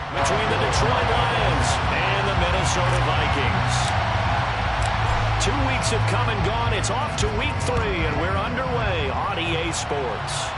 between the Detroit Lions and the Minnesota Vikings. 2 weeks have come and gone. It's off to week 3, and we're underway on EA Sports.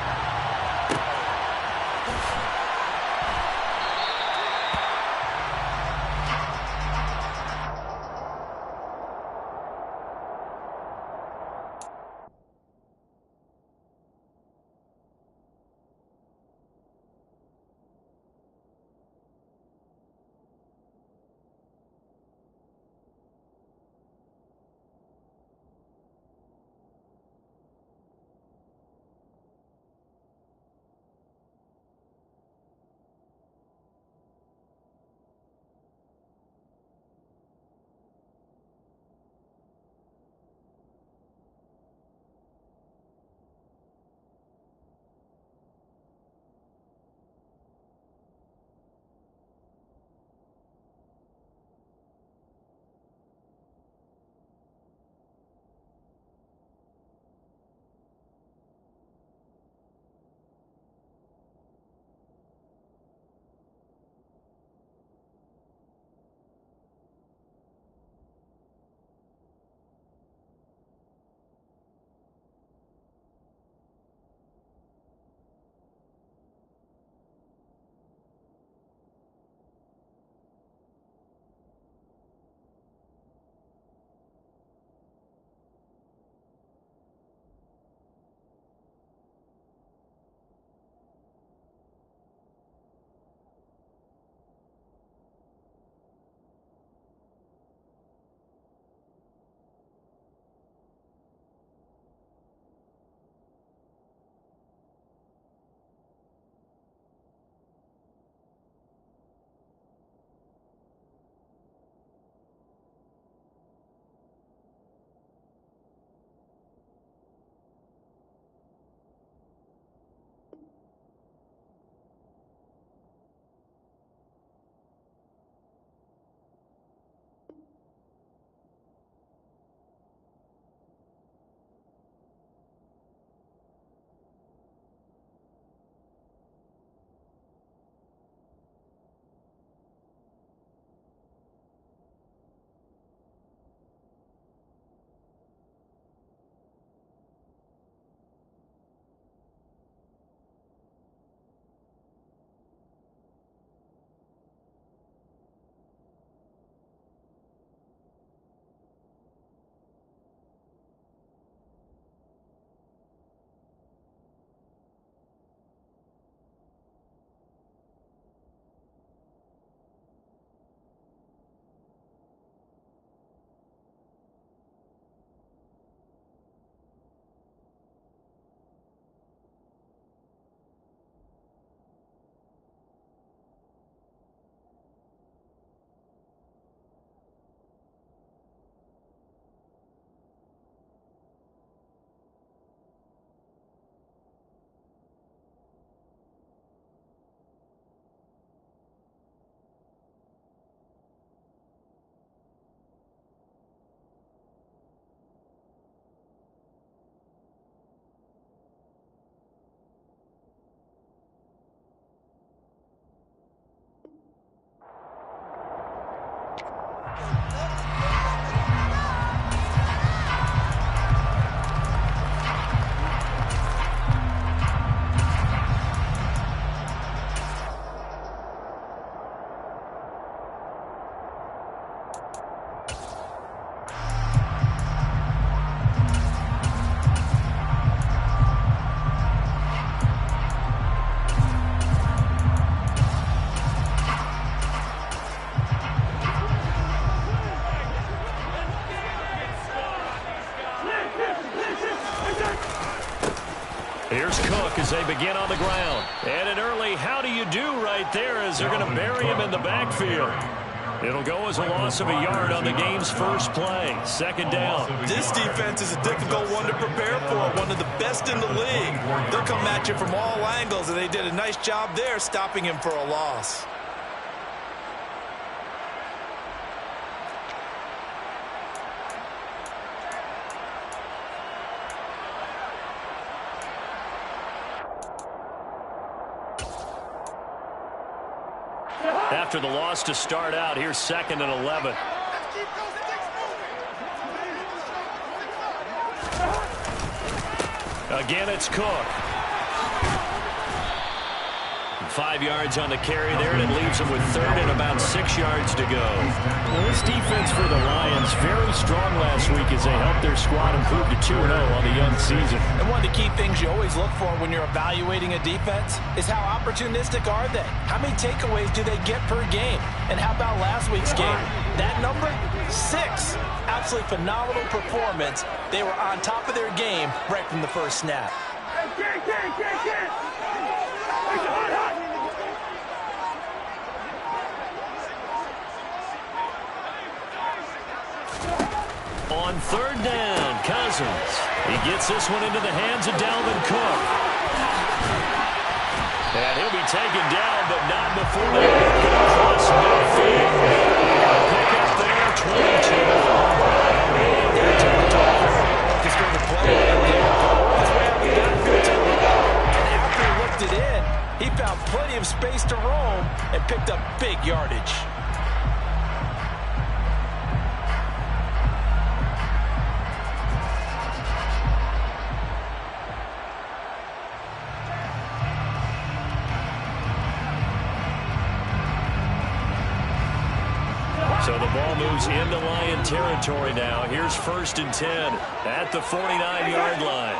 Here's Cook as they begin on the ground. And an early how do you do right there as they're going to bury him in the backfield. It'll go as a loss of a yard on the game's first play. Second down. This defense is a difficult one to prepare for, one of the best in the league. They'll come at you from all angles, and they did a nice job there stopping him for a loss. After the loss to start out, here's 2nd and 11. Again, it's Cook. 5 yards on the carry there, and it leaves them with 3rd and about 6 yards to go. Well, this defense for the Lions, very strong last week as they helped their squad improve to 2-0 on the young season. And one of the key things you always look for when you're evaluating a defense is how opportunistic are they? How many takeaways do they get per game? And how about last week's game? That number? 6. Absolutely phenomenal performance. They were on top of their game right from the first snap. On 3rd down, Cousins. He gets this one into the hands of Dalvin Cook. And he'll be taken down, but not before they get across midfield. Pick up there, 22. Just going to play his way out the backfield. And after he looked it in, he found plenty of space to roam and picked up big yardage. So the ball moves into Lion territory now. Here's 1st and 10 at the 49-yard line.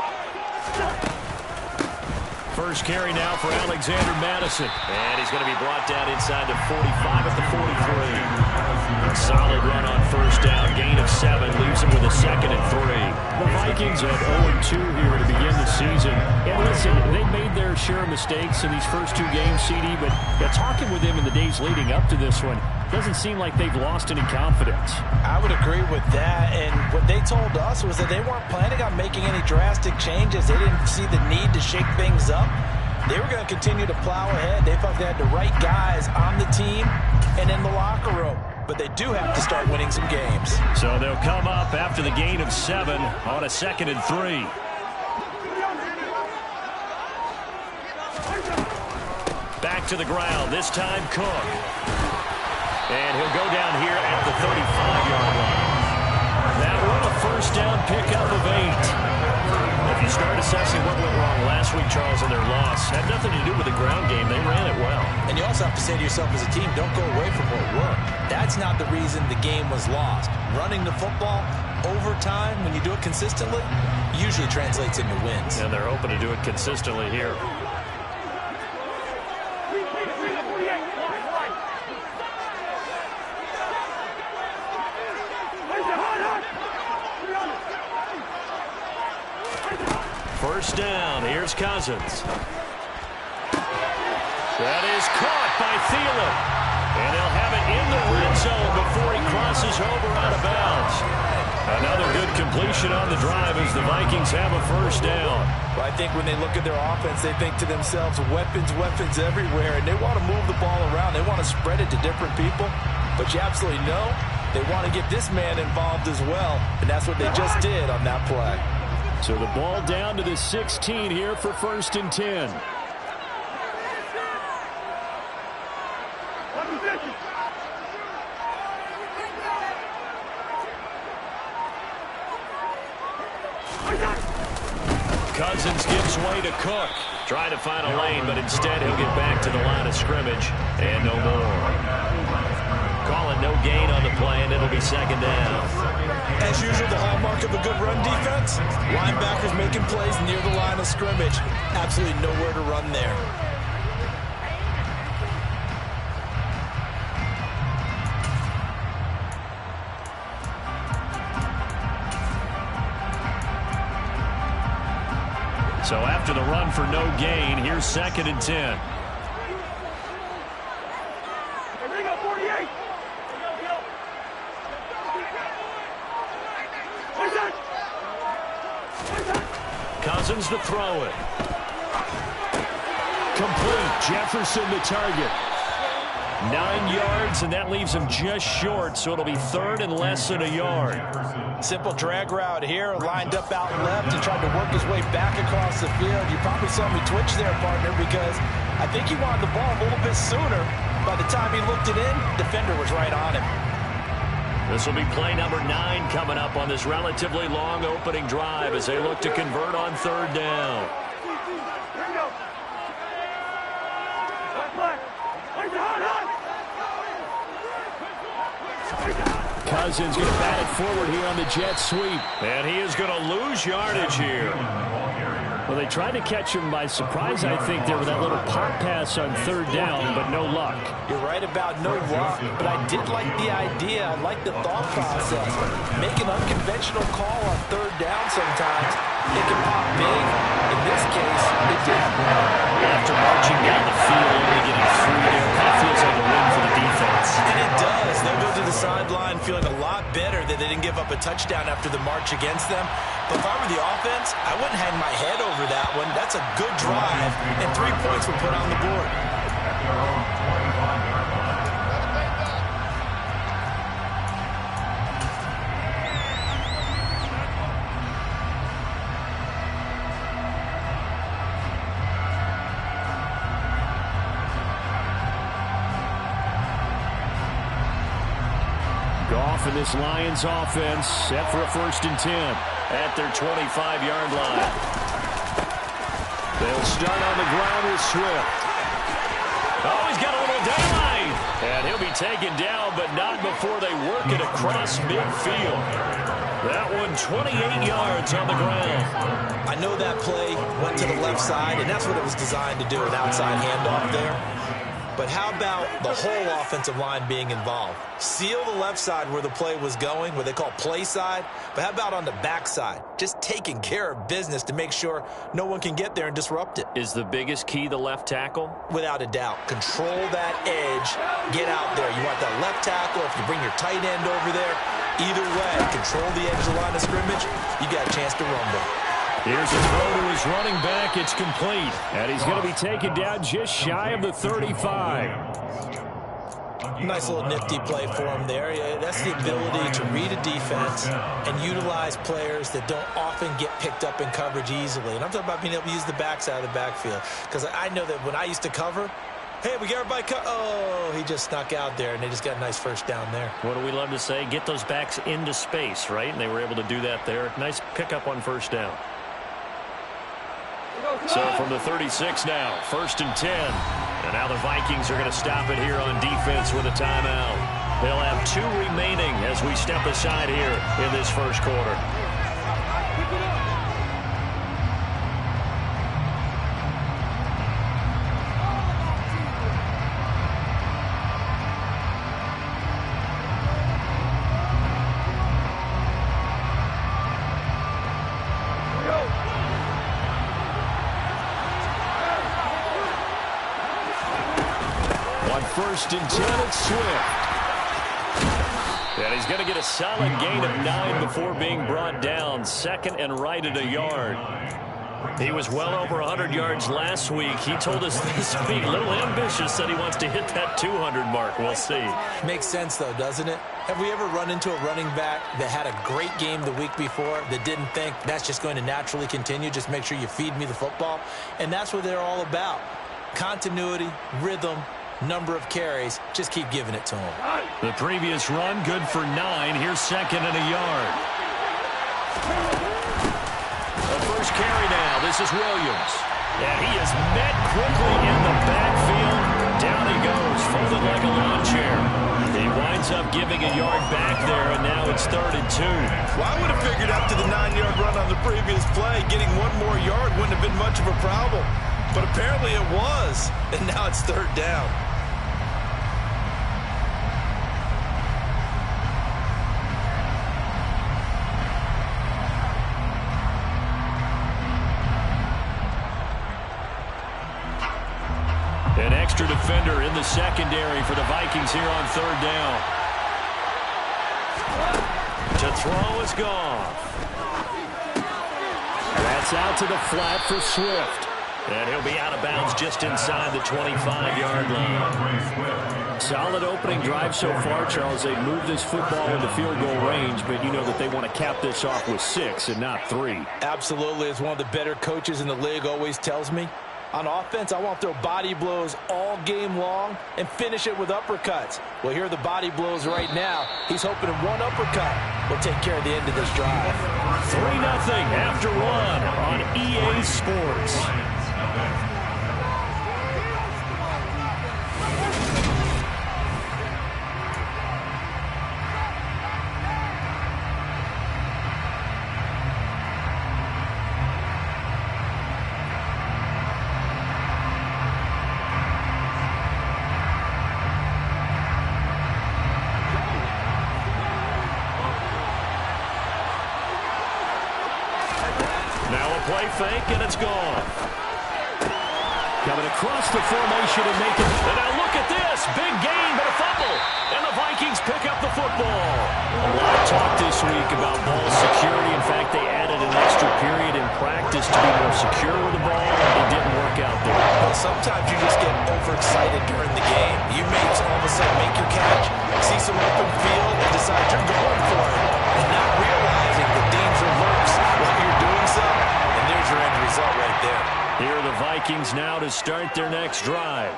First carry now for Alexander Madison. And he's going to be brought down inside the 45 at the 43. Solid run on 1st down. Gain of 7 leaves him with a 2nd and 3. The Vikings have 0-2 here to begin the season. And listen, they made their share of mistakes in these first 2 games, CD, but talking with them in the days leading up to this one, doesn't seem like they've lost any confidence. I would agree with that, and what they told us was that they weren't planning on making any drastic changes. They didn't see the need to shake things up. They were going to continue to plow ahead. They felt they had the right guys on the team and in the locker room, but they do have to start winning some games. So they'll come up after the gain of 7 on a 2nd and 3. Back to the ground, this time Cook. And he'll go down here at the 35-yard line. That one a 1st down pickup of 8. If you start assessing what went wrong last week, Charles, in their loss, had nothing to do with the ground game. They ran it well. And you also have to say to yourself as a team, don't go away from what worked. That's not the reason the game was lost. Running the football over time, when you do it consistently, usually translates into wins. And they're hoping to do it consistently here. First down, here's Cousins. That is caught by Thielen. And they'll have it in the red zone before he crosses over out of bounds. Another good completion on the drive as the Vikings have a 1st down. Well, I think when they look at their offense, they think to themselves, weapons, weapons everywhere, and they want to move the ball around. They want to spread it to different people, but you absolutely know they want to get this man involved as well, and that's what they just did on that play. So the ball down to the 16 here for 1st and 10. Cousins gives way to Cook. Trying to find a lane, but instead he'll get back to the line of scrimmage. And no more. Call it no gain on the play, and it'll be 2nd down. As usual, the hallmark of a good run defense, linebackers making plays near the line of scrimmage. Absolutely nowhere to run there. So after the run for no gain, here's 2nd and 10. Cousins to throw it. Complete. Jefferson the target. 9 yards, and that leaves him just short, so it'll be 3rd and less than a yard. Simple drag route here, lined up out left and tried to work his way back across the field. You probably saw me twitch there, partner, because I think he wanted the ball a little bit sooner, By the time he looked it in, defender was right on him. This will be play number 9 coming up on this relatively long opening drive as they look to convert on 3rd down. Cousins going to bat it forward here on the jet sweep. And he is going to lose yardage here. Well, they tried to catch him by surprise, I think, there with that little pop pass on 3rd down, but no luck. You're right about no luck, but I did like the idea. I like the thought process. Make an unconventional call on 3rd down sometimes. It can pop big. In this case, it did. After marching down the field, only getting 3 there, kind of feels like a win for the defense. And it does. They'll go to the sideline feeling a lot better that they didn't give up a touchdown after the march against them. But if I were the offense, I wouldn't hang my head over that one. That's a good drive, and 3 points were put on the board. Goff and this Lions offense set for a 1st and 10 at their 25-yard line. They'll start on the ground with Swift. Oh, he's got a little daylight. And he'll be taken down, but not before they work it across midfield. That one 28 yards on the ground. I know that play went to the left side, and that's what it was designed to do, an outside handoff there. But how about the whole offensive line being involved? Seal the left side where the play was going, what they call play side. But how about on the back side? Just taking care of business to make sure no one can get there and disrupt it. Is the biggest key the left tackle? Without a doubt. Control that edge. Get out there. You want that left tackle. If you bring your tight end over there, either way, control the edge of the line of scrimmage, you got a chance to rumble. Here's a throw to his running back. It's complete. And he's going to be taken down just shy of the 35. Nice little nifty play for him there. Yeah, that's the ability to read a defense and utilize players that don't often get picked up in coverage easily. And I'm talking about being able to use the backside of the backfield. Because I know that when I used to cover, hey, we got everybody oh, he just snuck out there, and they just got a nice 1st down there. What do we love to say? Get those backs into space, right? And they were able to do that there. Nice pickup on 1st down. So from the 36 now, 1st and 10. And now the Vikings are going to stop it here on defense with a timeout. They'll have 2 remaining as we step aside here in this 1st quarter. On 1st and 10, it's Swift. And he's going to get a solid gain of 9 before being brought down. 2nd and right at a yard. He was well over 100 yards last week. He told us this week, a little ambitious, said he wants to hit that 200 mark. We'll see. Makes sense, though, doesn't it? Have we ever run into a running back that had a great game the week before that didn't think that's just going to naturally continue? Just make sure you feed me the football. And that's what they're all about. Continuity, rhythm, number of carries. Just keep giving it to him. The previous run, good for 9. Here's 2nd and a yard. The first carry now. This is Williams. And he is met quickly in the backfield. Down he goes, folded like a lawn chair. He winds up giving a yard back there, and now it's 3rd and 2. Well, I would have figured after the 9-yard run on the previous play, getting 1 more yard wouldn't have been much of a problem. But apparently it was, and now it's 3rd down. An extra defender in the secondary for the Vikings here on 3rd down. To throw is gone. That's out to the flat for Swift. And he'll be out of bounds just inside the 25-yard line. Solid opening drive so far, Charles. They've moved this football into field goal range, but you know that they want to cap this off with 6 and not 3. Absolutely. As one of the better coaches in the league always tells me, On offense, I want to throw body blows all game long and finish it with uppercuts. Well, here are the body blows right now. He's hoping one uppercut will take care of the end of this drive. 3-0 after one on EA Sports. Play fake, and it's gone. Coming across the formation and making... And now look at this. Big gain, but a fumble. And the Vikings pick up the football. A lot of talk this week about ball security. In fact, they added an extra period in practice to be more secure with the ball. It didn't work out there. Well, sometimes you just get overexcited during the game. You may all of a sudden make your catch, see some open field, and decide you're going for it. And not realizing the danger lurks while you're doing so. There's your end result right there. Here are the Vikings now to start their next drive.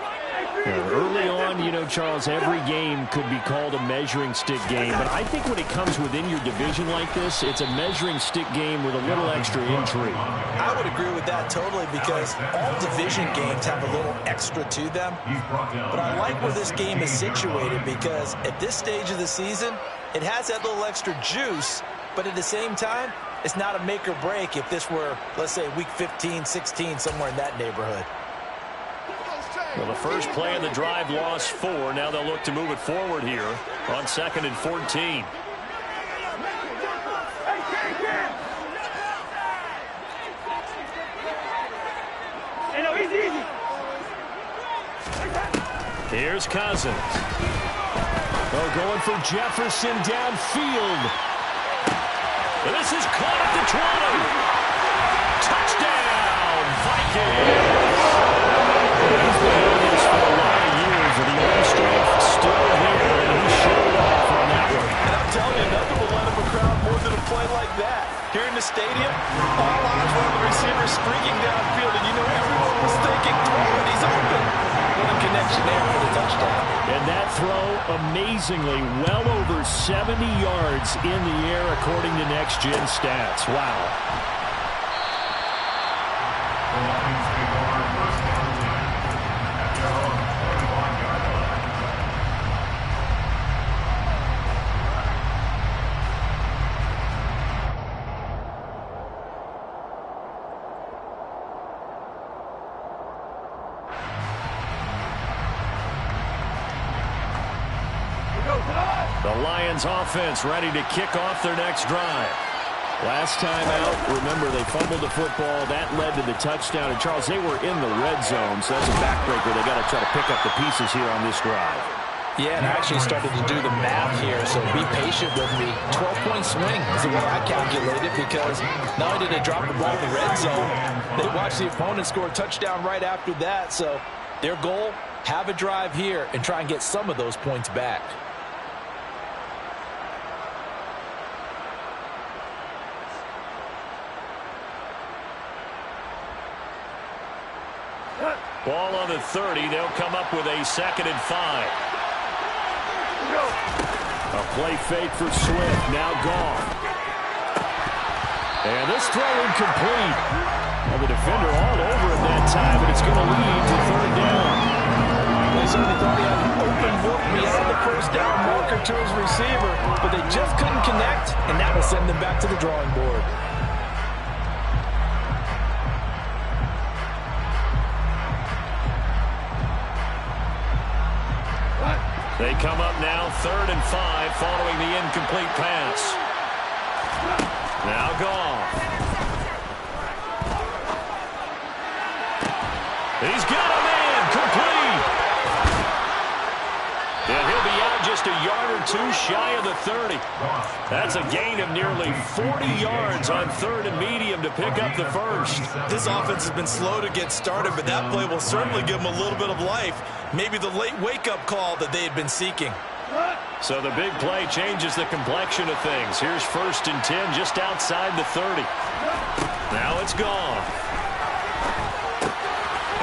Early on, you know, Charles, every game could be called a measuring stick game. But I think when it comes within your division like this, it's a measuring stick game with a little extra intrigue. I would agree with that totally because all division games have a little extra to them. But I like where this game is situated because at this stage of the season, it has that little extra juice. But at the same time, it's not a make or break if this were, let's say, week 15, 16, somewhere in that neighborhood. Well, the first play of the drive lost 4. Now they'll look to move it forward here on 2nd and 14. Here's Cousins. Oh, going for Jefferson downfield. This is caught at the 20. Touchdown, Vikings. He's been doing this for a lot of years, and the arm strength still there, and he showed off on that one. And I'm telling you, nothing will let up a crowd more than a play like that. Here in the stadium, all eyes were on the receiver streaking downfield, and you know everyone was thinking, throw it, he's open. What a connection there for the touchdown. And that throw, amazingly, well over 70 yards in the air, according to Next Gen Stats. Wow. The Lions offense ready to kick off their next drive. Last time out, remember, they fumbled the football. That led to the touchdown. And, Charles, they were in the red zone, so that's a backbreaker. They got to try to pick up the pieces here on this drive. Yeah, and I actually started to do the math here, so be patient with me. 12-point swing is the way I calculated because not only did they drop the ball in the red zone, they watched the opponent score a touchdown right after that. So their goal, have a drive here and try and get some of those points back. Ball on the 30. They'll come up with a 2nd and 5. A play fake for Swift. Now gone. And this throw incomplete. Well, the defender all over him that time, but it's going to lead to 3rd down. They certainly thought he had an open look beyond the first down marker to his receiver, but they just couldn't connect, and that will send them back to the drawing board. They come up now 3rd and 5 following the incomplete pass. Now Goff. He's got a man complete. And he'll be out just a yard or two shy of the 30. That's a gain of nearly 40 yards on 3rd and medium to pick up the first. This offense has been slow to get started, but that play will certainly give them a little bit of life. Maybe the late wake-up call that they had been seeking. So the big play changes the complexion of things. Here's 1st and 10 just outside the 30. Now it's gone.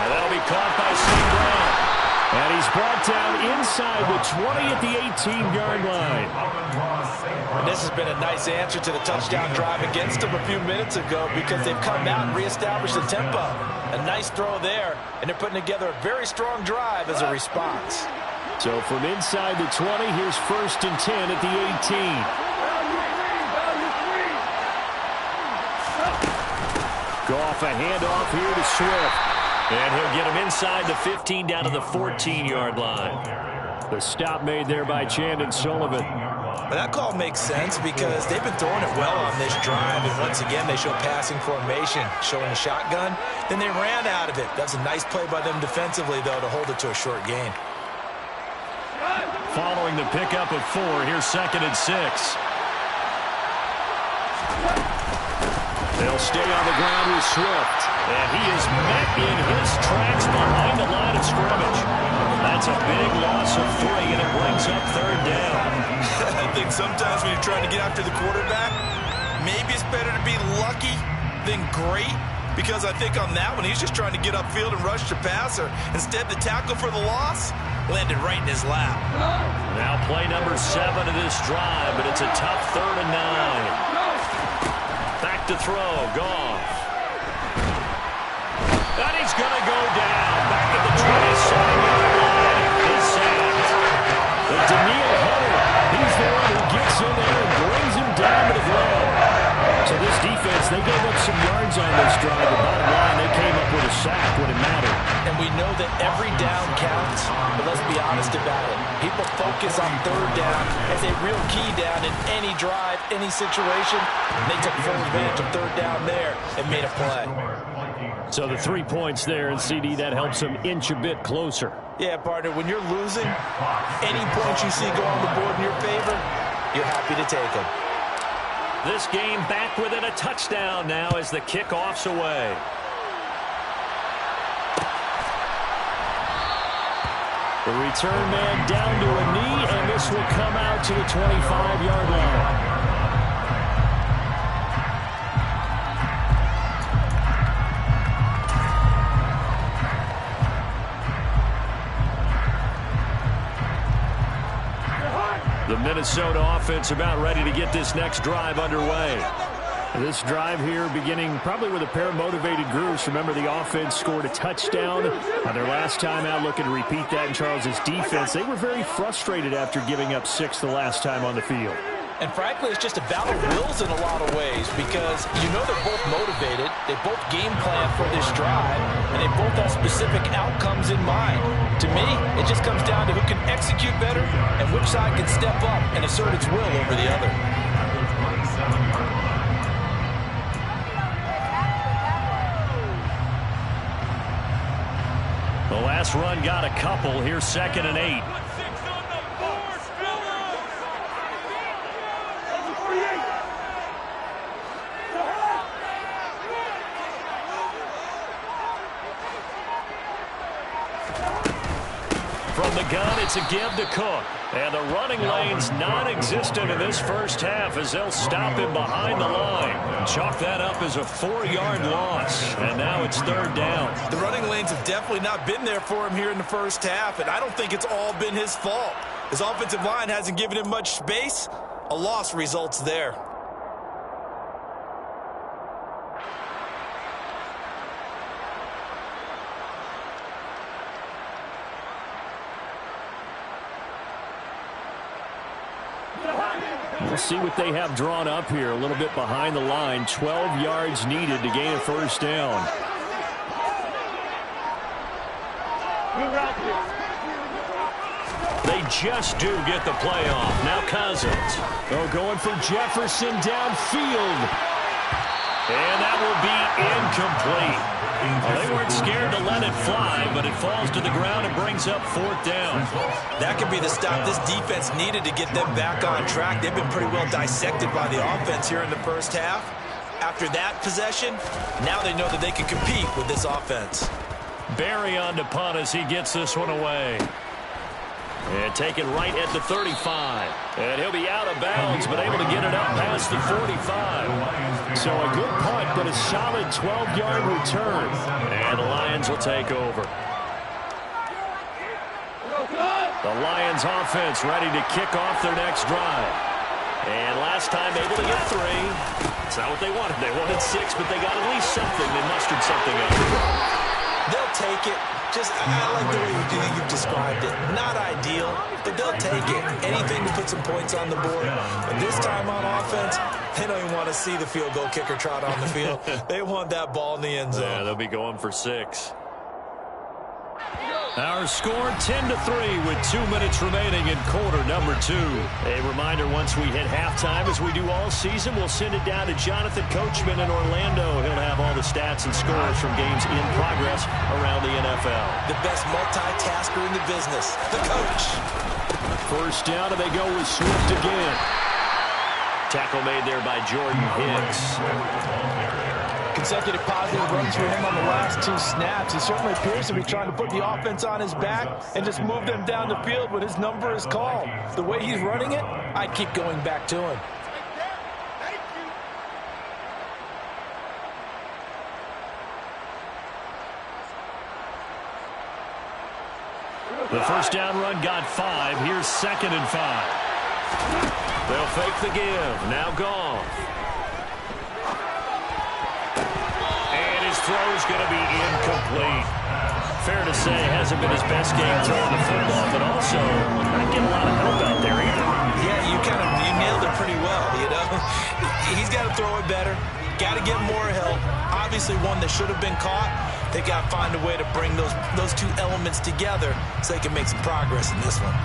And that'll be caught by St. Brown. And he's brought down inside the 20 at the 18-yard line. And this has been a nice answer to the touchdown drive against them a few minutes ago because they've come out and reestablished the tempo. A nice throw there, and they're putting together a very strong drive as a response. So from inside the 20, here's 1st and 10 at the 18. Goff, a handoff here to Swift. And he'll get him inside the 15 down to the 14-yard line. The stop made there by Chandon Sullivan. Well, that call makes sense because they've been throwing it well on this drive. And once again, they show passing formation, showing the shotgun. Then they ran out of it. That's a nice play by them defensively, though, to hold it to a short gain. Following the pickup of 4, here's 2nd and 6. They'll stay on the ground with Swift. And he is met in his tracks behind the line of scrimmage. That's a big loss of 3, and it brings up 3rd down. I think sometimes when you're trying to get after the quarterback, maybe it's better to be lucky than great. Because I think on that one, he's just trying to get upfield and rush the passer. Instead, the tackle for the loss landed right in his lap. Now play number 7 of this drive, but it's a tough 3rd and 9. Back to throw, Goff. And he's going to go down. Back at the 27-yard line. He's sacked. But Daniil Hunter, he's the one who gets in there and brings him down to the ground. So this defense, they gave up some yards on this drive. The bottom line, they came up with a sack when it mattered. And we know that every down counts, but let's be honest about it. People focus on 3rd down as a real key down in any drive, any situation. And they took full advantage of 3rd down there and made a play. So the 3 points there, and CD, that helps them inch a bit closer. Yeah, partner, when you're losing, any points you see go on the board in your favor, you're happy to take them. This game back within a touchdown now as the kickoff's away. The return man down to a knee, and this will come out to the 25-yard line. The Minnesota offense about ready to get this next drive underway. This drive here beginning probably with a pair of motivated groups. Remember, the offense scored a touchdown on their last time out, looking to repeat that in Charles's defense. They were very frustrated after giving up 6 the last time on the field. And frankly, it's just a battle of wills in a lot of ways because you know they're both motivated, they both game plan for this drive, and they both have specific outcomes in mind. To me, it just comes down to who can execute better and which side can step up and assert its will over the other. The last run got a couple. Here's 2nd and 8. From the gun, it's a give to Cook. And the running lane's non-existent in this first half as they'll stop him behind the line. Chalk that up as a 4-yard loss. And now it's 3rd down. The running lanes have definitely not been there for him here in the first half, and I don't think it's all been his fault. His offensive line hasn't given him much space. A loss results there. We'll see what they have drawn up here. A little bit behind the line. 12 yards needed to gain a 1st down. They just do get the play off. Now Cousins. Oh, going for Jefferson downfield. And that will be incomplete. Well, they weren't scared to let it fly, but it falls to the ground and brings up 4th down. That could be the stop this defense needed to get them back on track. They've been pretty well dissected by the offense here in the first half. After that possession, now they know that they can compete with this offense. Barry on to punt as he gets this one away. And taken right at the 35. And he'll be out of bounds, but able to get it up past the 45. So a good punt, but a solid 12-yard return. And the Lions will take over. The Lions offense ready to kick off their next drive. And last time able to get 3. It's not what they wanted. They wanted 6, but they got at least something. They mustered something up. They'll take it. I like the way you've described it. Not ideal, but they'll take it. Anything to put some points on the board. And this time on offense, they don't even want to see the field goal kicker trot on the field. They want that ball in the end zone. Yeah, they'll be going for 6. Our score 10-3 with 2 minutes remaining in quarter number 2. A reminder, once we hit halftime, as we do all season, we'll send it down to Jonathan Coachman in Orlando. He'll have all the stats and scores from games in progress around the NFL. The best multitasker in the business, the coach. First down, and they go with Swift again. Tackle made there by Jordan Hicks. Consecutive positive runs for him on the last 2 snaps. He certainly appears to be trying to put the offense on his back and just move them down the field when his number is called. The way he's running it, I'd keep going back to him. The first down run got 5. Here's 2nd and 5. They'll fake the give. Now gone. Throw's going to be incomplete. Fair to say, hasn't been his best game throwing the football, but also not getting a lot of help out there either. Yeah, you nailed it pretty well, you know. He's got to throw it better. Got to get more help. Obviously one that should have been caught. They got to find a way to bring those 2 elements together so they can make some progress in this one.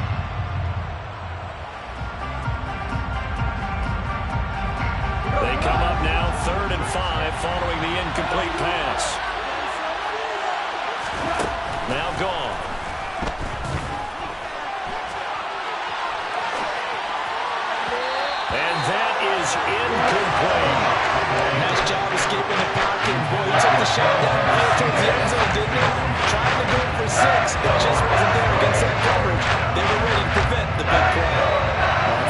They come up now 3rd and 5 following the incomplete pass. Now gone. And that is incomplete. Nice job escaping the pocket. Boy, he took the shot downfield towards the end zone, didn't he? Trying to go for 6. It just wasn't there against that coverage. They were ready to prevent the big play.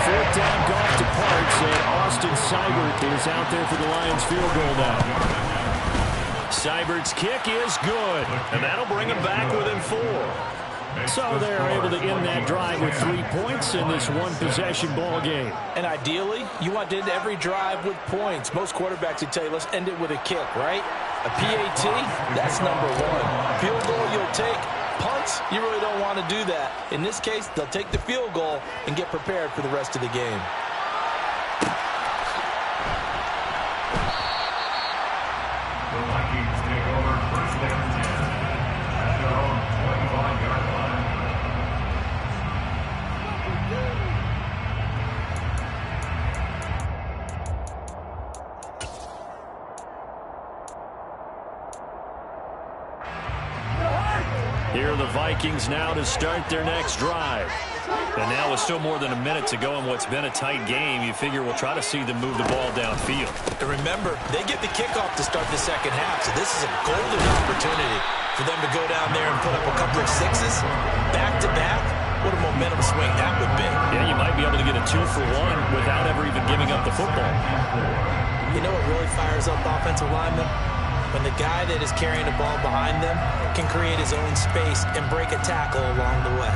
4th down, Goff departs, and Austin Seibert is out there for the Lions field goal now. Seibert's kick is good, and that'll bring him back within 4. So they're able to end that drive with 3 points in this one-possession ball game. And ideally, you want to end every drive with points. Most quarterbacks would tell you, let's end it with a kick, right? A PAT, that's number 1. Field goal you'll take. Punts, you really don't want to do that. In this case, they'll take the field goal and get prepared for the rest of the game. The Vikings take over 1st and 10 at their own 25-yard line. Here are the Vikings now to start their next drive. And now with still more than a minute to go in what's been a tight game, you figure we'll try to see them move the ball downfield. And remember, they get the kickoff to start the second half, so this is a golden opportunity for them to go down there and put up a couple of 6s back-to-back. What a momentum swing that would be. Yeah, you might be able to get a 2-for-1 without ever even giving up the football. You know what really fires up offensive linemen? When the guy that is carrying the ball behind them can create his own space and break a tackle along the way.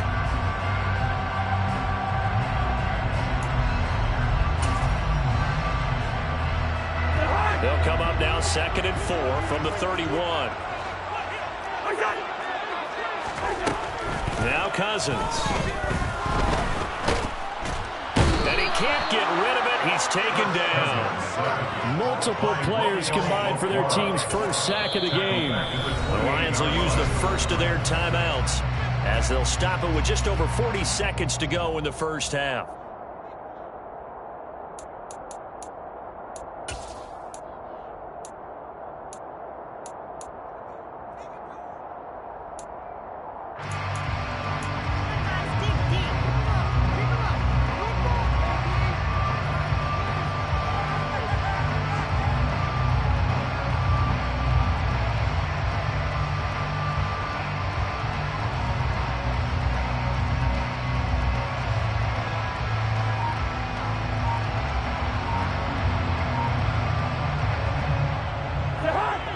They'll come up now 2nd and 4 from the 31. Now Cousins. And he can't get rid of it. He's taken down. Multiple players combined for their team's first sack of the game. The Lions will use the first of their timeouts as they'll stop it with just over 40 seconds to go in the first half.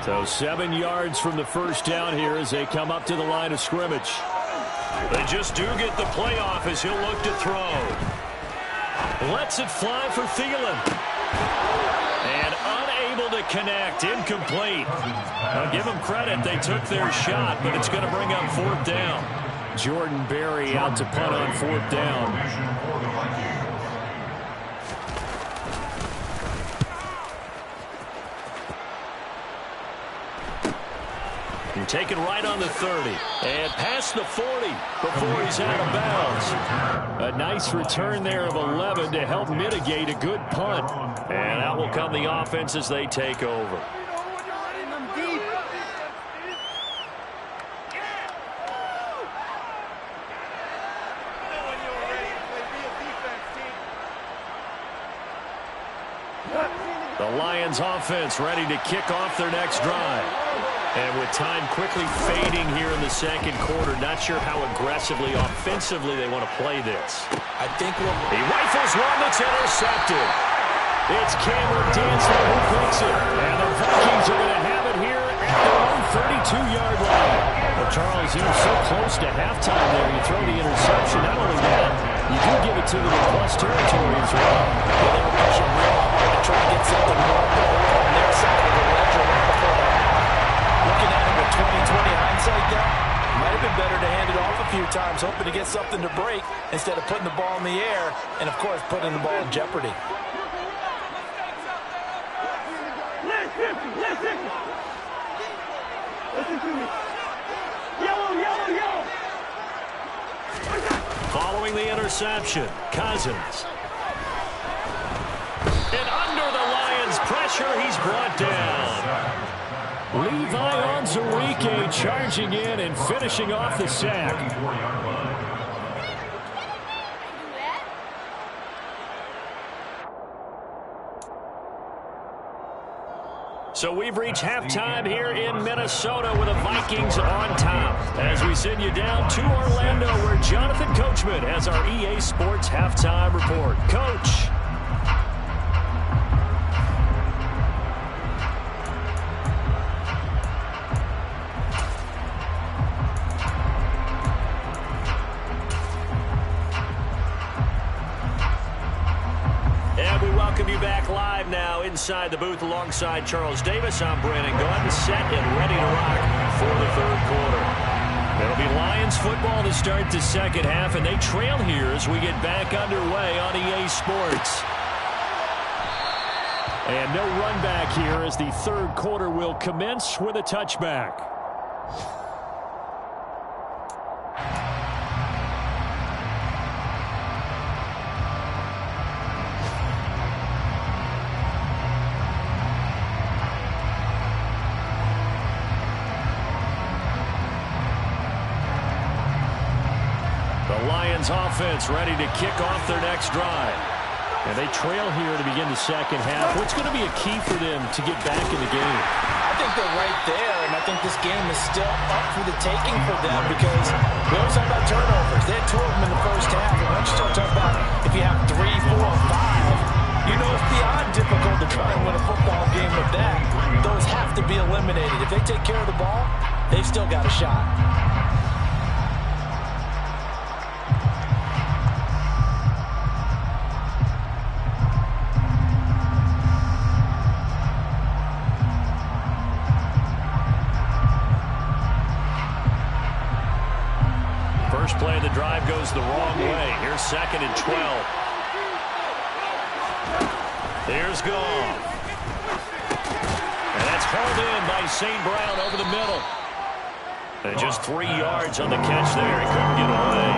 So 7 yards from the first down here as they come up to the line of scrimmage. They just do get the playoff as he'll look to throw. Lets it fly for Thielen. And unable to connect. Incomplete. I'll give them credit. They took their shot, but it's going to bring up fourth down. Jordan Berry out to punt on fourth down. And taken right on the 30. And past the 40 before he's out of bounds. A nice return there of 11 to help mitigate a good punt. And out will come the offense as they take over. The Lions offense ready to kick off their next drive. And with time quickly fading here in the second quarter, not sure how aggressively, offensively they want to play this. I think he rifles one that's intercepted. It's Cameron Dantzler who picks it. And the Vikings are going to have it here at their own 32-yard line. Well, Charles, you were so close to halftime there. You throw the interception. Not only that, you do give it to them in plus territory as well. they were pushing real hard to try to get something more on their side of the ledger right before that. Looking at it with 20/20 hindsight there, might have been better to hand it off a few times, hoping to get something to break instead of putting the ball in the air and, of course, putting the ball in jeopardy. Listen to me. Yellow. Following the interception, Cousins. And under the Lions' pressure, he's brought down. Levi Onwuzurike charging in and finishing off the sack. So we've reached halftime here in Minnesota with the Vikings on top. As we send you down to Orlando where Jonathan Coachman has our EA Sports halftime report. Coach. Welcome you back live now inside the booth alongside Charles Davis. I'm Brandon Gunn, set and ready to rock for the third quarter. It'll be Lions football to start the second half, and they trail here as we get back underway on EA Sports. And no run back here as the third quarter will commence with a touchback. Offense ready to kick off their next drive. And they trail here to begin the second half. What's going to be a key for them to get back in the game? I think they're right there, and I think this game is still up for the taking for them because we always talk about turnovers. They had 2 of them in the first half, and once you start talking about if you have 3, 4, 5, you know it's beyond difficult to try and win a football game with that. Those have to be eliminated. If they take care of the ball, they've still got a shot. First play of the drive goes the wrong way. Here's 2nd and 12. There's Goff. And that's hauled in by St. Brown over the middle. And just 3 yards on the catch there. He couldn't get away.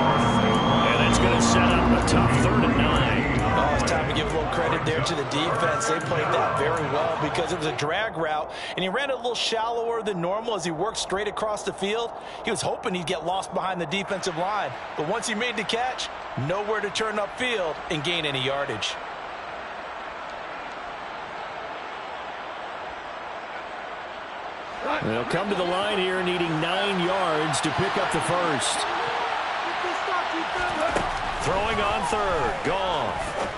And that's going to set up a tough 3rd and 9. Oh, it's time to give a little credit there to the defense. They played that very well because it was a drag route, and he ran a little shallower than normal as he worked straight across the field. He was hoping he'd get lost behind the defensive line, but once he made the catch, nowhere to turn upfield and gain any yardage. They'll come to the line here needing 9 yards to pick up the first. Throwing on 3rd. Goff.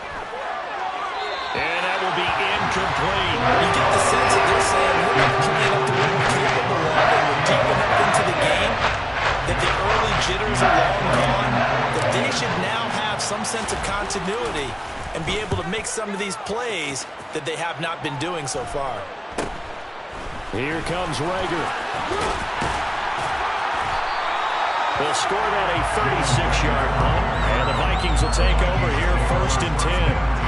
And that will be incomplete. You get the sense that they're saying, we're going to clean up the jitters are long gone, that they should now have some sense of continuity and be able to make some of these plays that they have not been doing so far. Here comes Rager. They'll score that a 36-yard punt, and the Vikings will take over here 1st and 10.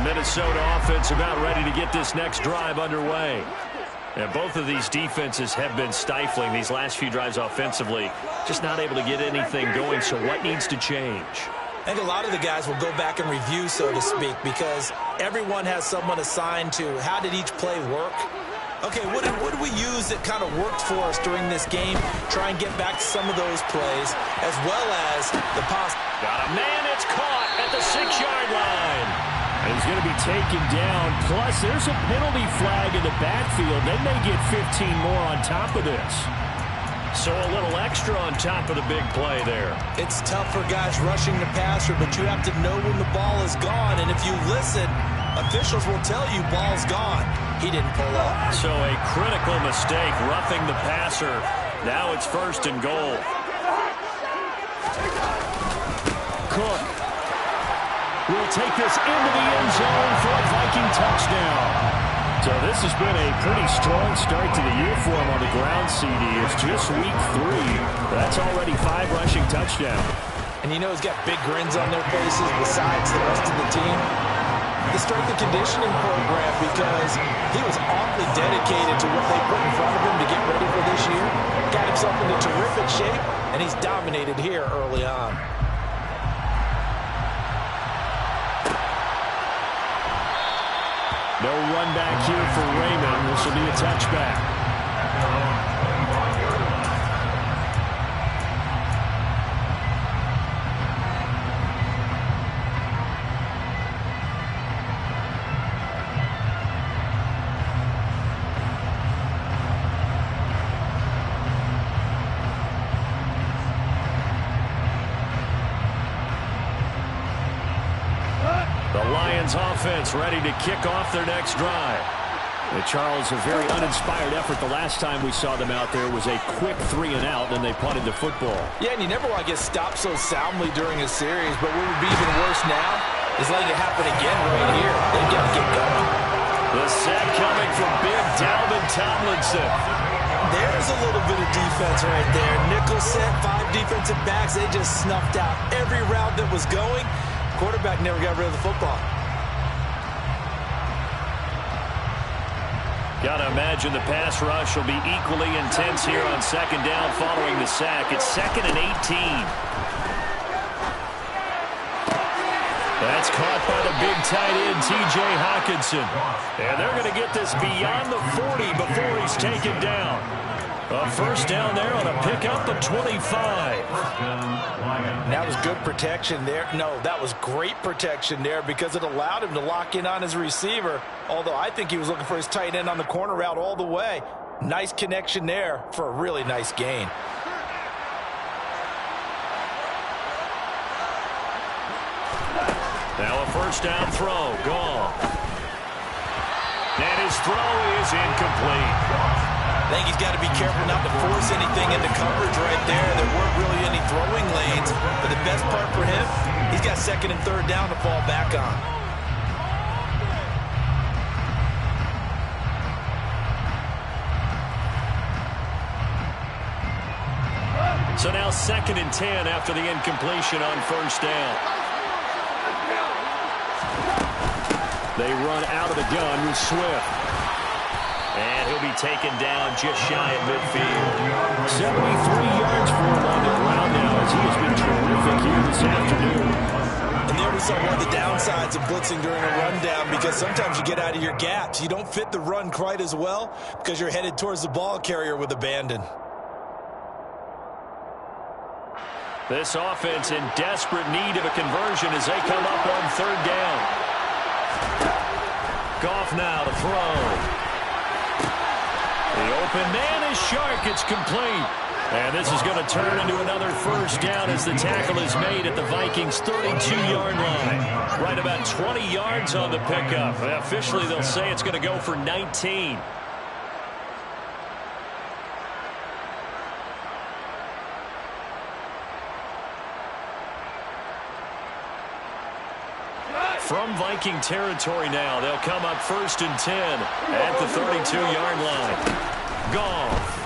Minnesota offense about ready to get this next drive underway. And both of these defenses have been stifling these last few drives offensively. Just not able to get anything going, so what needs to change? I think a lot of the guys will go back and review, so to speak, because everyone has someone assigned to how did each play work. Okay, what did we use that kind of worked for us during this game? Try and get back to some of those plays, as well as the pass. Got a man, it's caught at the 6-yard line. And he's going to be taken down. Plus, there's a penalty flag in the backfield. They may get 15 more on top of this. So a little extra on top of the big play there. It's tough for guys rushing the passer, but you have to know when the ball is gone. And if you listen, officials will tell you ball's gone. He didn't pull up. So a critical mistake, roughing the passer. Now it's 1st and goal. Cook will take this into the end zone for a Viking touchdown. So this has been a pretty strong start to the year for him on the ground, CD. It's just week 3. That's already 5 rushing touchdowns. And you know he's got big grins on their faces besides the rest of the team. The strength and conditioning program, because he was awfully dedicated to what they put in front of him to get ready for this year. Got himself into terrific shape, and he's dominated here early on. No run back here for Raymond. This will be a touchback. Offense ready to kick off their next drive. Charles, a very uninspired effort the last time we saw them out there was a quick 3 and out, and they punted the football. Yeah, and you never want to get stopped so soundly during a series, but what would be even worse now is letting it happen again right here. They've got to get going. The sack coming from big Dalvin Tomlinson. There's a little bit of defense right there. Nickel set, 5 defensive backs. They just snuffed out every route that was going. Quarterback never got rid of the football. Got to imagine the pass rush will be equally intense here on 2nd down following the sack. It's 2nd and 18. That's caught by the big tight end, T.J. Hockenson. And they're going to get this beyond the 40 before he's taken down. A 1st down there on a pickup of 25. That was good protection there. No, that was great protection there because it allowed him to lock in on his receiver. Although I think he was looking for his tight end on the corner route all the way. Nice connection there for a really nice gain. Now a 1st down throw, gone. And his throw is incomplete. I think he's got to be careful not to force anything into coverage right there. There weren't really any throwing lanes. But the best part for him, he's got 2nd and 3rd down to fall back on. So now 2nd and 10 after the incompletion on 1st down. They run out of the gun with Swift. And he'll be taken down just shy of midfield. 73 yards for him on the ground now as he has been terrific here this afternoon. And there we saw one of the downsides of blitzing during a rundown because sometimes you get out of your gaps. You don't fit the run quite as well because you're headed towards the ball carrier with abandon. This offense in desperate need of a conversion as they come up on 3rd down. Goff now to throw. The open man is Shark. It's complete. And this is going to turn into another first down as the tackle is made at the Vikings' 32-yard line. Right about 20 yards on the pickup. Officially, they'll say it's going to go for 19. From Viking territory now, they'll come up 1st and 10 at the 32-yard line. Goff.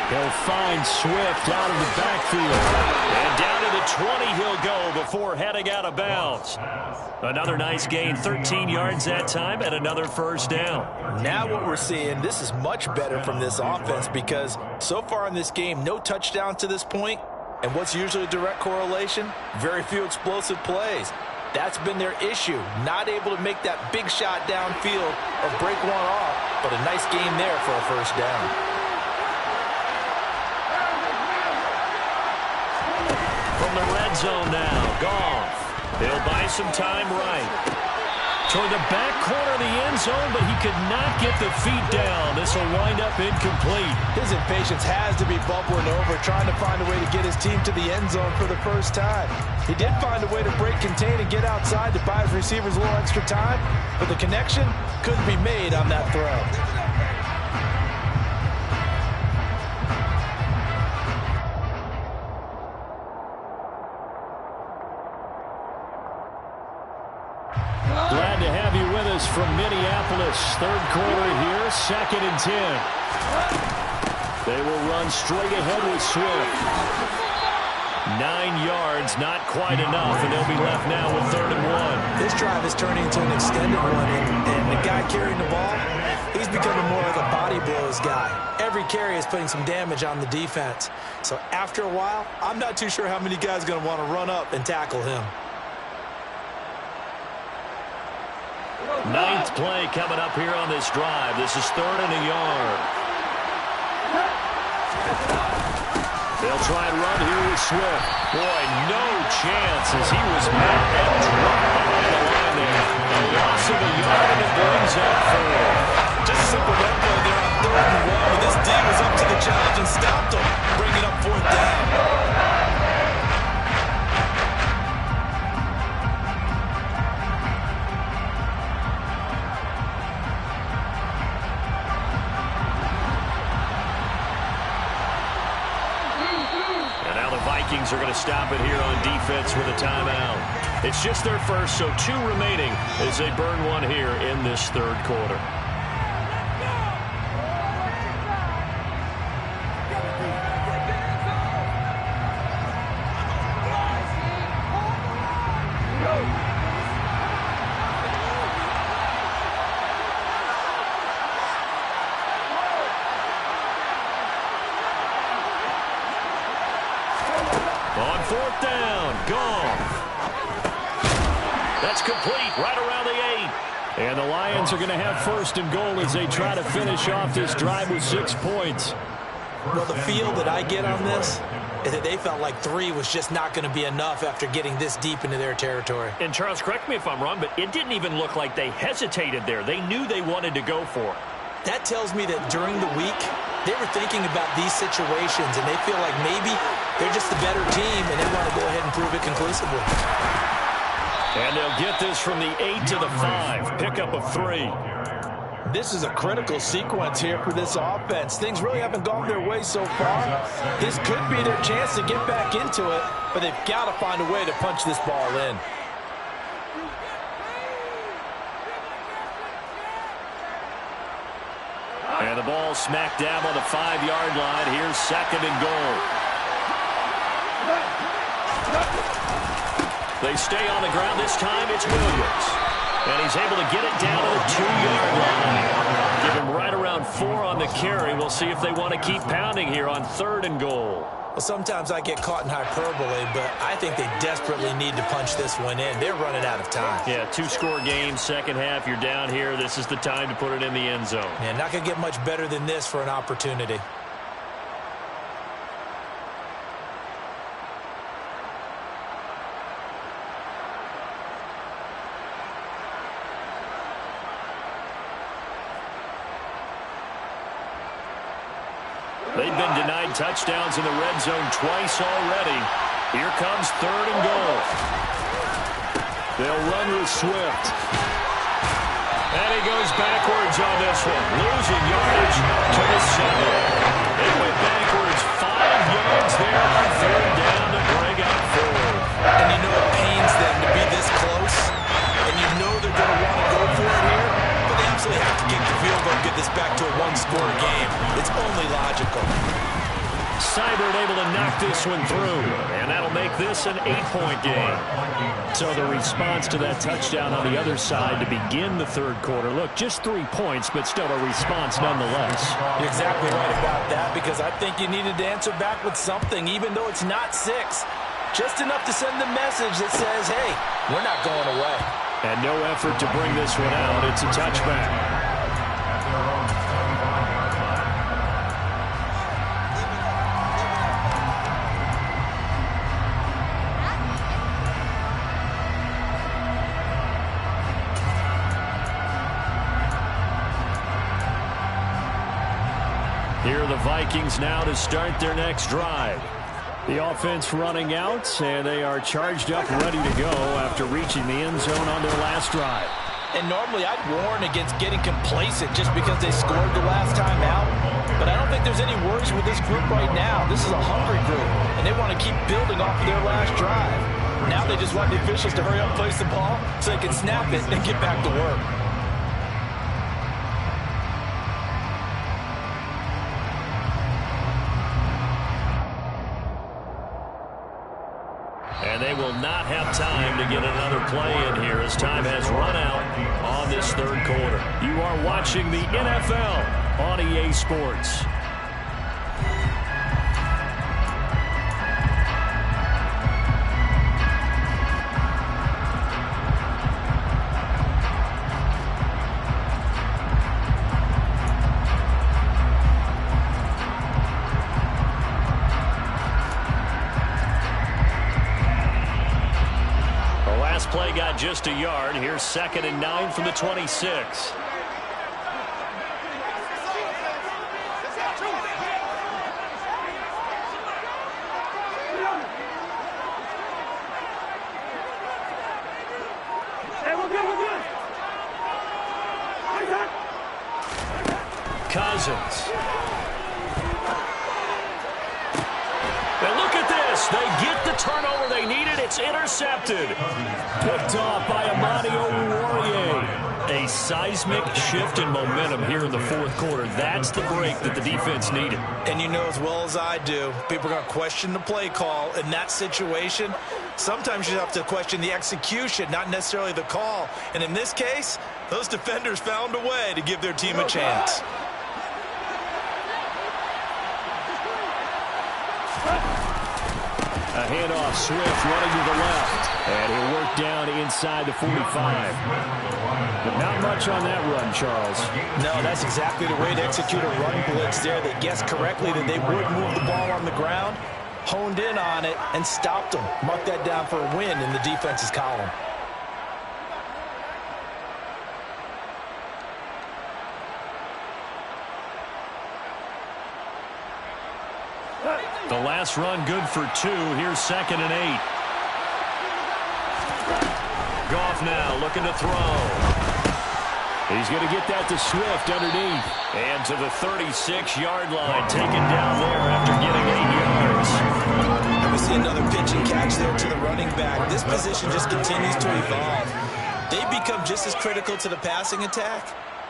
He'll find Swift out of the backfield. And down to the 20 he'll go before heading out of bounds. Another nice gain, 13 yards that time, and another first down. Now what we're seeing, this is much better from this offense because so far in this game, no touchdowns to this point. And what's usually a direct correlation? Very few explosive plays. That's been their issue, not able to make that big shot downfield or break one off, but a nice game there for a first down. From the red zone now, Goff. He'll buy some time right. Toward the back corner of the end zone, but he could not get the feet down. This will wind up incomplete. His impatience has to be bubbling over, trying to find a way to get his team to the end zone for the first time. He did find a way to break contain and get outside to buy his receivers a little extra time, but the connection couldn't be made on that throw. Glad to have you with us from Minneapolis. Third quarter here, 2nd and 10. They will run straight ahead with Swift. 9 yards, not quite enough, and they'll be left now with 3rd and 1. This drive is turning into an extended one, and the guy carrying the ball, he's becoming more like a body blows guy. Every carry is putting some damage on the defense. So after a while, I'm not too sure how many guys are going to want to run up and tackle him. 9th play coming up here on this drive. This is 3rd and a yard. They'll try and run here with Swift. Boy, no chance as he was met and dropped behind the line there. A loss of a yard, and it brings up 4. Just a simple run play there on 3rd and 1, but this D was up to the challenge and stopped him, bringing up 4th down. Vikings are going to stop it here on defense with a timeout. It's just their first, so 2 remaining as they burn one here in this 3rd quarter. On 4th down, Goff. That's complete right around the 8. And the Lions are going to have 1st and goal as they try to finish off this drive with 6 points. Well, the feel that I get on this is that they felt like 3 was just not going to be enough after getting this deep into their territory. And Charles, correct me if I'm wrong, but it didn't even look like they hesitated there. They knew they wanted to go for it. That tells me that during the week, they were thinking about these situations, and they feel like maybe they're just the better team, and they want to go ahead and prove it conclusively. And they'll get this from the 8 to the 5. Pickup of 3. This is a critical sequence here for this offense. Things really haven't gone their way so far. This could be their chance to get back into it, but they've got to find a way to punch this ball in. And the ball smack dab on the 5-yard line. Here's 2nd and goal. They stay on the ground. This time it's Williams. And he's able to get it down to the 2-yard line. Give him right around 4 on the carry. We'll see if they want to keep pounding here on 3rd and goal. Well, sometimes I get caught in hyperbole, but I think they desperately need to punch this one in. They're running out of time. Yeah, 2-score game, second half. You're down here. This is the time to put it in the end zone. Yeah, not going to get much better than this for an opportunity. They've been denied touchdowns in the red zone twice already. Here comes 3rd and goal. They'll run with Swift. And he goes backwards on this one, losing yardage to the 7. They went backwards 5 yards there on 3rd down to bring up 4th. And you know it pains them to be this close, and you know they're going to want to go for it here, but they absolutely have to kick the field goal and get this back to a one-score game. It's only logical. Seibert able to knock this one through, and that'll make this an 8-point game. So the response to that touchdown on the other side to begin the 3rd quarter. Look, just 3 points, but still a response nonetheless. You're exactly right about that, because I think you needed to answer back with something, even though it's not 6. Just enough to send the message that says, hey, we're not going away. And no effort to bring this one out. It's a touchback. Here are the Vikings now to start their next drive. The offense running out, and they are charged up, ready to go after reaching the end zone on their last drive. And normally I'd warn against getting complacent just because they scored the last time out. But I don't think there's any worries with this group right now. This is a hungry group, and they want to keep building off of their last drive. Now they just want the officials to hurry up and place the ball so they can snap it and get back to work. And they will not have time to get another play in here as time has run out on this 3rd quarter. You are watching the NFL on EA Sports. Play got just a yard. Here's 2nd and 9 from the 26. Cousins. And look at this. They get the turnover they needed. It's intercepted. Picked off by Amani Oruwariye. A seismic shift in momentum here in the 4th quarter. That's the break that the defense needed. And you know as well as I do, people are going to question the play call in that situation. Sometimes you have to question the execution, not necessarily the call. And in this case, those defenders found a way to give their team a chance. A handoff, Swift running to the left. And he'll work down inside the 45. But not much on that run, Charles. No, that's exactly the way to execute a run blitz there. They guessed correctly that they would move the ball on the ground, honed in on it, and stopped them. Mark that down for a win in the defense's column. The last run good for 2. Here's 2nd and 8. Goff now looking to throw. He's going to get that to Swift underneath. And to the 36-yard line, taken down there after getting 8 yards. We see another pitch and catch there to the running back. This position just continues to evolve. They become just as critical to the passing attack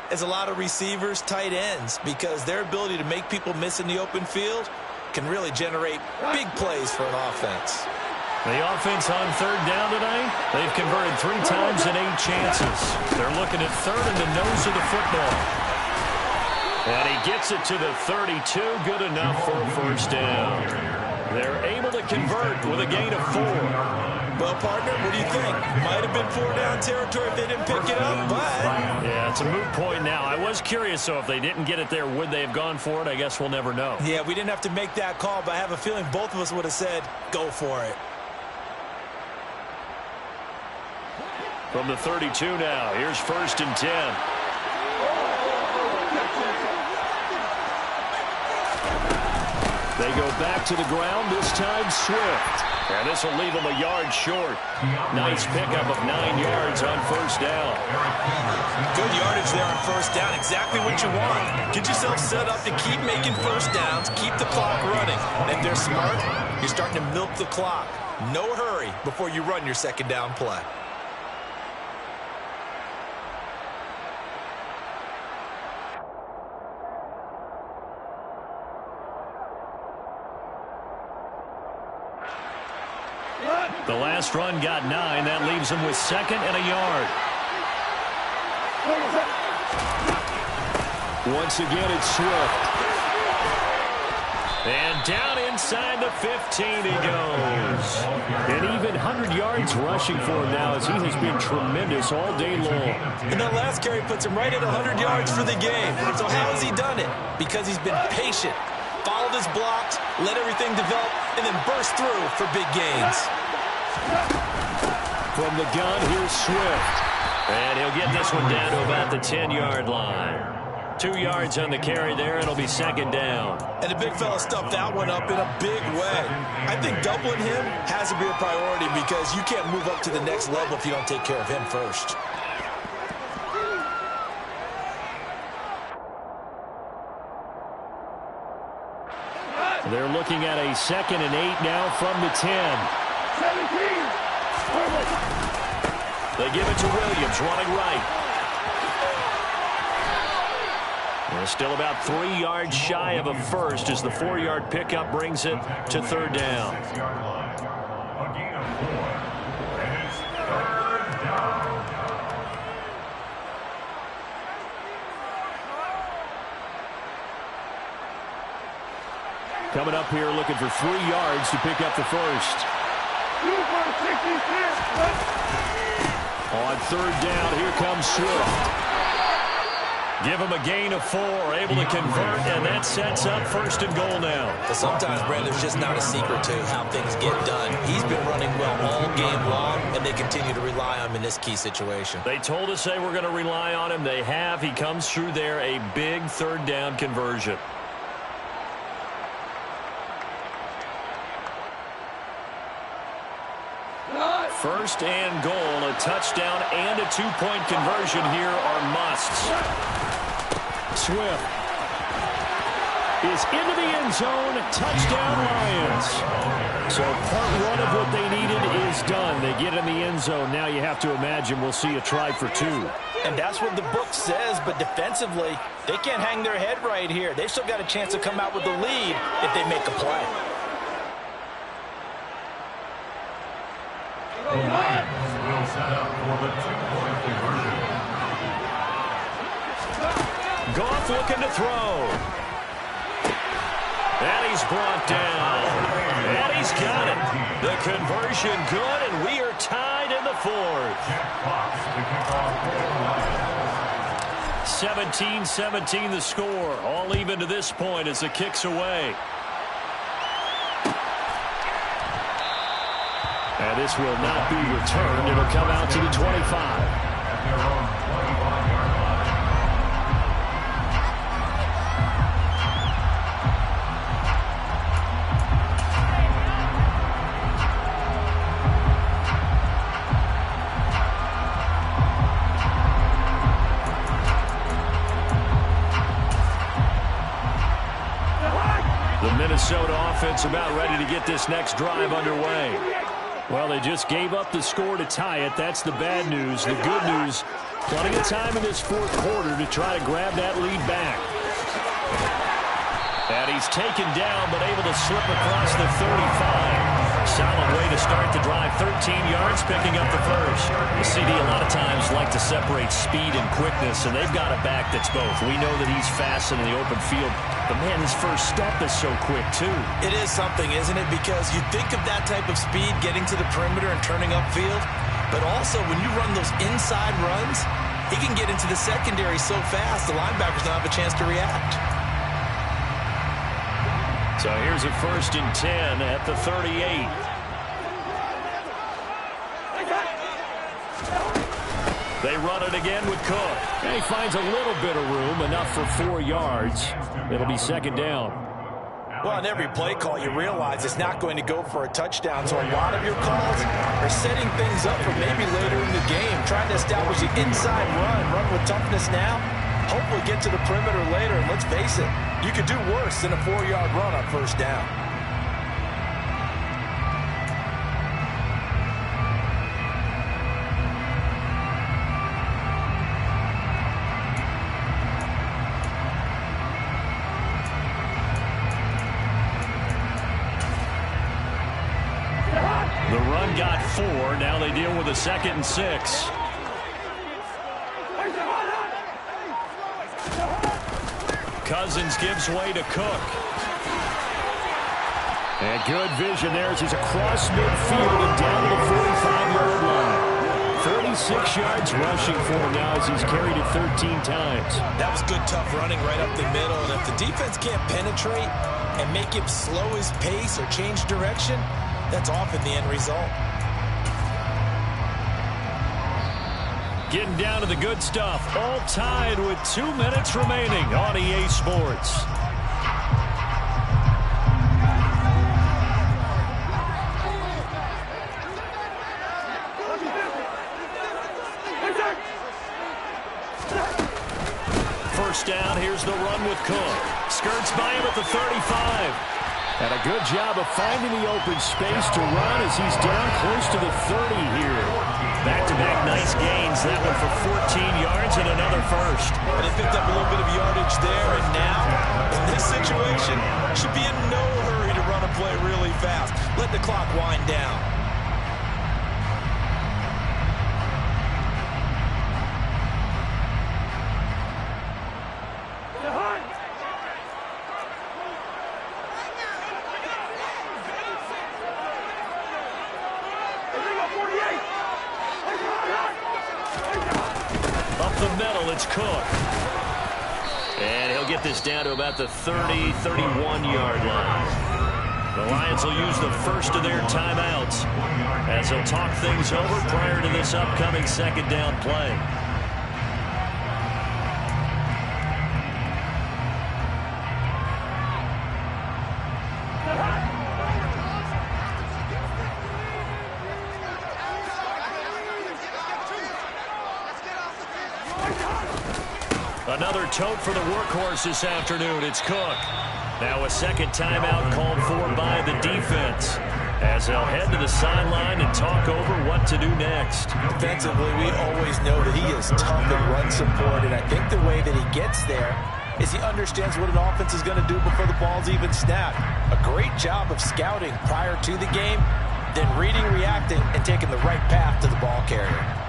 as a lot of receivers, tight ends, because their ability to make people miss in the open field can really generate big plays for an offense. The offense on 3rd down tonight, they've converted 3 times in 8 chances. They're looking at 3rd in the nose of the football. And he gets it to the 32, good enough for a 1st down. They're able to convert with a gain of 4. Well, partner, what do you think? Might have been 4-down territory if they didn't pick it up, but... Yeah, it's a moot point now. I was curious, so if they didn't get it there, would they have gone for it? I guess we'll never know. Yeah, we didn't have to make that call, but I have a feeling both of us would have said, go for it. From the 32 now, here's 1st and 10. They go back to the ground, this time Swift. And this will leave him a yard short. Nice pickup of 9 yards on first down. Good yardage there on first down. Exactly what you want. Get yourself set up to keep making first downs, keep the clock running. And if they're smart, you're starting to milk the clock. No hurry before you run your second down play. The last run got 9. That leaves him with 2nd and a yard. Once again, it's Swift. And down inside the 15 he goes. And even 100 yards rushing for him now as he has been tremendous all day long. And that last carry puts him right at 100 yards for the game. So how has he done it? Because he's been patient, followed his blocks, let everything develop, and then burst through for big gains. From the gun, here's Swift. And he'll get this one down to about the 10-yard line. 2 yards on the carry there. It'll be 2nd down. And the big fella stuffed that one up in a big way. I think doubling him has to be a priority because you can't move up to the next level if you don't take care of him first. They're looking at a 2nd and 8 now from the 10. 17. They give it to Williams, running right. They're still about 3 yards shy of a first as the 4-yard pickup brings it to 3rd down. Coming up here looking for 3 yards to pick up the first. On 3rd down, here comes Swift. Give him a gain of 4, able to convert, and that sets up 1st and goal now. But sometimes, Brad, there's just not a secret to how things get done. He's been running well all game long, and they continue to rely on him in this key situation. They told us they were going to rely on him. They have. He comes through there, a big 3rd down conversion. First and goal, a touchdown and a 2-point conversion here are musts. Swift is into the end zone. Touchdown, Lions. So part 1 of what they needed is done. They get in the end zone. Now you have to imagine we'll see a try for 2. And that's what the book says, but defensively, they can't hang their head right here. They've still got a chance to come out with the lead if they make a play. The Lions will set up for the 2-point conversion. Goff looking to throw. And he's brought down. And he's got it. The conversion good, and we are tied in the 4th. 17-17 the score. All even to this point as the kick's away. And this will not be returned. It'll come out to the 25. The Minnesota offense about ready to get this next drive underway. Well, they just gave up the score to tie it. That's the bad news. The good news, plenty of time in this 4th quarter to try to grab that lead back. And he's taken down, but able to slip across the 35. Solid way to start the drive. 13 yards, picking up the first. The CD a lot of times like to separate speed and quickness, and they've got a back that's both. We know that he's fast in the open field, but man, his first step is so quick, too. It is something, isn't it? Because you think of that type of speed getting to the perimeter and turning upfield, but also when you run those inside runs, he can get into the secondary so fast, the linebackers don't have a chance to react. So here's a 1st and 10 at the 38. They run it again with Cook. And he finds a little bit of room, enough for 4 yards. It'll be 2nd down. Well, on every play call, you realize it's not going to go for a touchdown. So a lot of your calls are setting things up for maybe later in the game, trying to establish the inside run with toughness now. Hopefully get to the perimeter later, and let's face it, you could do worse than a 4-yard run on first down. The run got 4. Now they deal with a 2nd and 6. Cousins gives way to Cook. And good vision there as he's across midfield and down to the 45-yard line. 46 yards rushing for him now as he's carried it 13 times. That was good, tough running right up the middle. And if the defense can't penetrate and make him slow his pace or change direction, that's often the end result. Getting down to the good stuff. All tied with 2 minutes remaining on EA Sports. First down, here's the run with Cook. Skirts by him at the 35. And a good job of finding the open space to run as he's down close to the 30 here. Back-to-back nice gains. That one for 14 yards and another first. But they picked up a little bit of yardage there, and now, in this situation, should be in no hurry to run a play really fast. Let the clock wind down. It's Cook. And he'll get this down to about the 30, 31-yard line. The Lions will use the first of their timeouts as they'll talk things over prior to this upcoming 2nd down play. Another tote for the workhorse this afternoon. It's Cook. Now a 2nd timeout called for by the defense as they'll head to the sideline and talk over what to do next. Defensively, we always know that he is tough in run support, and I think the way that he gets there is he understands what an offense is going to do before the ball's even snapped. A great job of scouting prior to the game, then reading, reacting, and taking the right path to the ball carrier.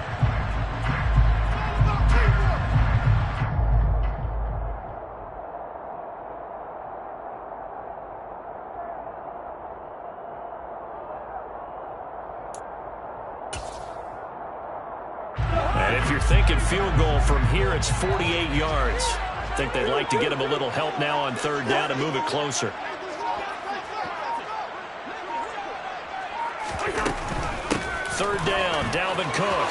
If you're thinking field goal from here, it's 48 yards. I think they'd like to get him a little help now on 3rd down and move it closer. 3rd down, Dalvin Cook.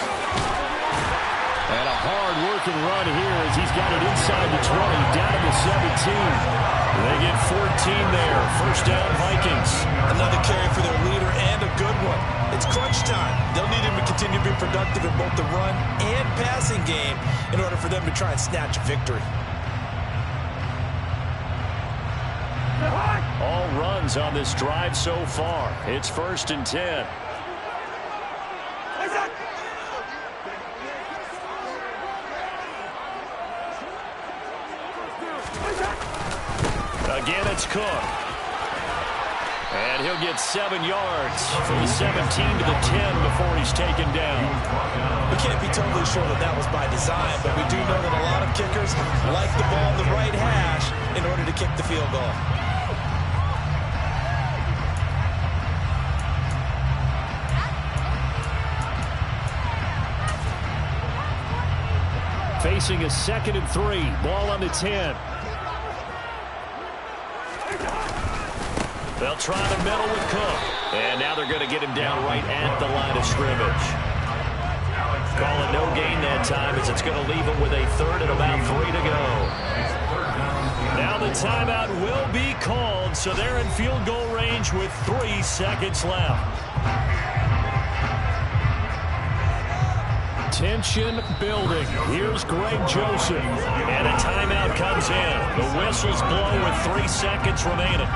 And a hard-working run here as he's got it inside the 20, down to the 17. They get 14 there. First down, Vikings. Another carry for their leader and a good one. It's crunch time. They'll need him to continue to be productive in both the run and passing game in order for them to try and snatch a victory. All runs on this drive so far. It's 1st and 10. Again, it's Cook. And he'll get 7 yards from the 17 to the 10 before he's taken down. We can't be totally sure that that was by design, but we do know that a lot of kickers like the ball in the right hash in order to kick the field goal. Facing a 2nd and 3. Ball on the 10. They'll try the middle with Cook. And now they're going to get him down right at the line of scrimmage. Call it no gain that time as it's going to leave him with a 3rd and about 3 to go. Now the timeout will be called, so they're in field goal range with 3 seconds left. Tension building. Here's Greg Joseph. And a timeout comes in. The whistles blow with 3 seconds remaining.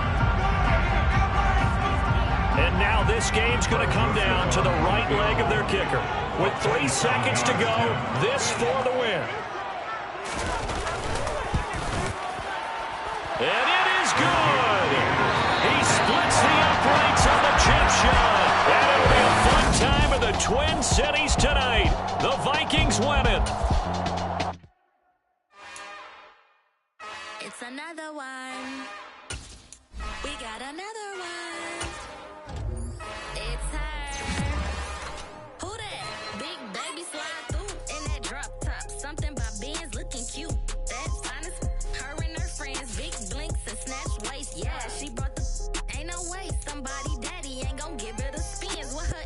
And now this game's going to come down to the right leg of their kicker. With 3 seconds to go, this for the win. And it is good. He splits the uprights on the chip shot. And it'll be a fun time in the Twin Cities tonight. The Vikings win it. It's another one. We got another one. It's her. Who that? Big baby slide through in that drop top. Something by Benz looking cute. That's honest. Her and her friends, big blinks and snatch waist. Yeah, she brought the. Ain't no way somebody daddy ain't gonna give it a spins with her.